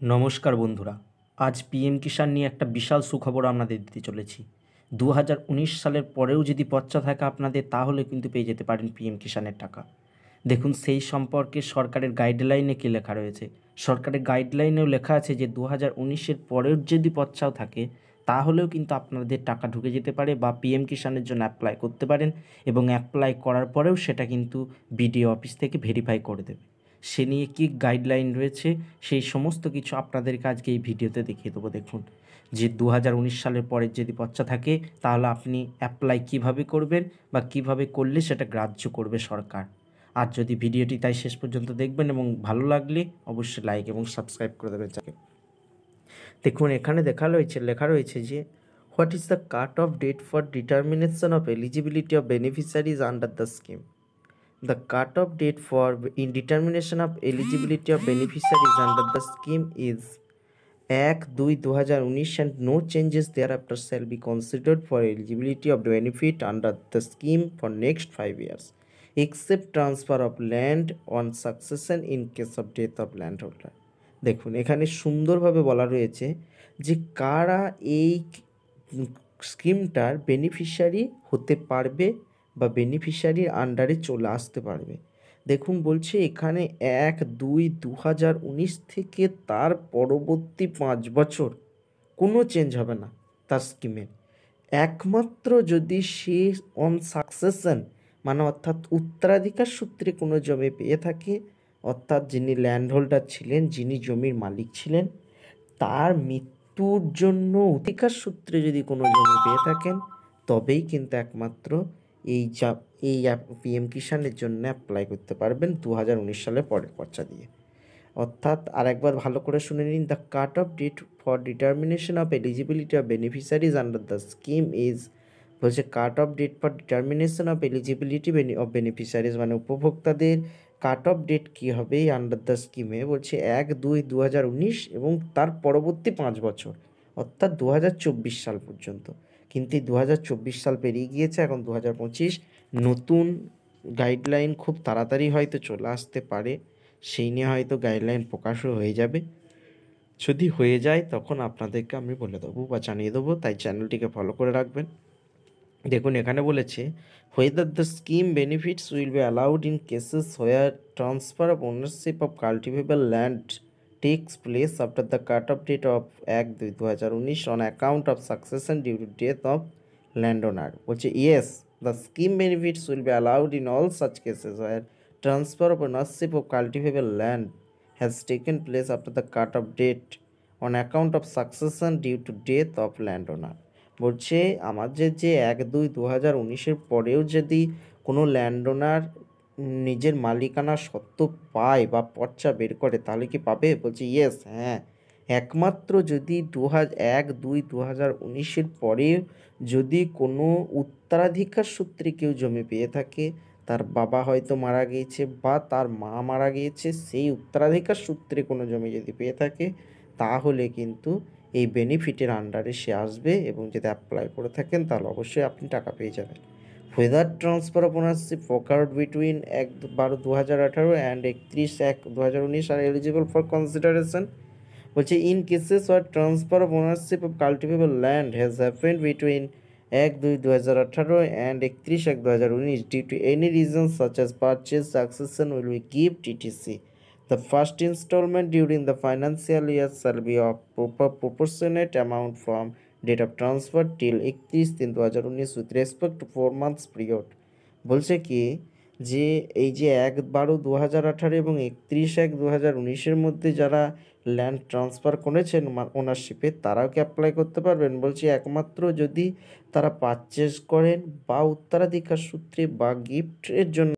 নমস্কার বন্ধুরা, আজ পিএম কিষাণ নিয়ে একটা বিশাল সুখবর আপনাদের দিতে চলেছি। 2019 সালের পরেও যদি পচ্চা থাকে আপনাদের, তাহলে কিন্তু পেয়ে যেতে পারেন পিএম কিষাণের টাকা। দেখুন সেই সম্পর্কে সরকারের গাইডলাইনে কী লেখা রয়েছে। সরকারের গাইডলাইনেও লেখা আছে যে 2019-এর পরেও যদি পচ্চাও থাকে তাহলেও কিন্তু আপনাদের টাকা ঢুকে যেতে পারে বা পিএম কিষাণের জন্য অ্যাপ্লাই করতে পারেন, এবং অ্যাপ্লাই করার পরেও সেটা কিন্তু বিডিও অফিস থেকে ভেরিফাই করে দেবে। সে নিয়ে কী গাইডলাইন রয়েছে সেই সমস্ত কিছু আপনাদেরকে আজকে এই ভিডিওতে দেখিয়ে দেবো। দেখুন যে 2019 সালের পরের যদি পচ্চা থাকে তাহলে আপনি অ্যাপ্লাই কিভাবে করবেন বা কিভাবে করলে সেটা গ্রাহ্য করবে সরকার। আর যদি ভিডিওটি তাই শেষ পর্যন্ত দেখবেন এবং ভালো লাগলে অবশ্যই লাইক এবং সাবস্ক্রাইব করে দেবেন। দেখুন এখানে লেখা রয়েছে যে what is the cut off date for determination of eligibility of beneficiaries under the scheme. The cut-off date for in determination of eligibility of beneficiaries under the scheme is 1/2/2019 and no changes thereafter shall be considered for eligibility of benefit under the scheme for next 5 years, except transfer of land on succession in case of death of landholder. দেখুন এখানে সুন্দরভাবে বলা রয়েছে যে কারা এই স্কিমটার beneficiary হতে পারবে বা বেনিফিশিয়ারির আন্ডারে চলে আসতে পারবে। দেখুন বলছে এখানে 1/2/2019 থেকে তার পরবর্তী 5 বছর কোনো চেঞ্জ হবে না তার স্কিমে। একমাত্র যদি সে অন সাকসেশন মানে অর্থাৎ উত্তরাধিকার সূত্রে কোনো জমি পেয়ে থাকে, অর্থাৎ যিনি ল্যান্ড হোল্ডার ছিলেন, যিনি জমির মালিক ছিলেন, তার মৃত্যুর জন্য অধিকার সূত্রে যদি কোনো জমি পেয়ে থাকেন তবেই কিন্তু একমাত্র এই পিএম কিষাণের জন্য অ্যাপ্লাই করতে পারবেন 2019 সালের পরের পর্চা দিয়ে। অর্থাৎ আরেকবার ভালো করে শুনে নিন, the cut off date for determination of eligibility of beneficiaries under the scheme is বলছে cut off date for determination of eligibility of beneficiaries মানে উপভোক্তাদের কাট অফ ডেট কী হবে আন্ডার দ্য স্কিমে বলছে 1/2/2019 এবং তার পরবর্তী 5 বছর অর্থাৎ 2024 সাল পর্যন্ত। কিন্তু 2024 সাল পেরিয়ে গিয়েছে, এখন 2025। নতুন গাইডলাইন খুব তাড়াতাড়ি হয়তো চলে আসতে পারে, সেই নিয়ে হয়তো গাইডলাইন প্রকাশও হয়ে যাবে। যদি হয়ে যায় তখন আপনাদেরকে আমি বলে দেবো বা জানিয়ে দেবো, তাই চ্যানেলটিকে ফলো করে রাখবেন। দেখুন এখানে বলেছে whether the scheme benefits will be allowed in cases where transfer of ownership of cultivable land takes place after the cut-off date of 1/2/2019 on account of succession due to death of landowner. বলছে yes, the scheme benefits will be allowed in all such cases where transfer of ownership of cultivable land has taken place after the cut-off date on account of succession due to death of landowner. বলছে আমাদের যে 1/2/2019 পরেও যদি কোনো ল্যান্ডওনার নিজের মালিকানা সত্ত্ব পায় বা পর্চা বের করে তাহলে কি পাবে? বলছে ইয়েস, হ্যাঁ, একমাত্র যদি 1/2/2019 পরে যদি কোনো উত্তরাধিকার সূত্রে কেউ জমি পেয়ে থাকে, তার বাবা হয়তো মারা গিয়েছে বা তার মা মারা গিয়েছে, সেই উত্তরাধিকার সূত্রে কোনো জমি যদি পেয়ে থাকে তাহলে কিন্তু এই বেনিফিটের আন্ডারে সে আসবে, এবং যদি অ্যাপ্লাই করে থাকেন তাহলে অবশ্যই আপনি টাকা পেয়ে যাবেন। whether transfer of ownership occurred between 1/12/2018 and 31/1/2019 are eligible for consideration. বলছে in cases where transfer of ownership of cultivable land has happened between 1/2/2018 and 31/1/2019 due to any reason such as purchase, succession, will be gift etc. The first installment during the financial year shall be of proportionate amount from date of transfer till 31/3/2019 with respect to 4 months period. বলছে কি যে এই যে 1/12/2018 এবং 31/1/2019 মধ্যে যারা land transfer করেছেন ওনারশিপে, তারাও কি অ্যাপ্লাই করতে পারবেন? বলছি একমাত্র যদি তারা পারচেস করেন বা উত্তরাধিকার সূত্রে বা গিফটের জন্য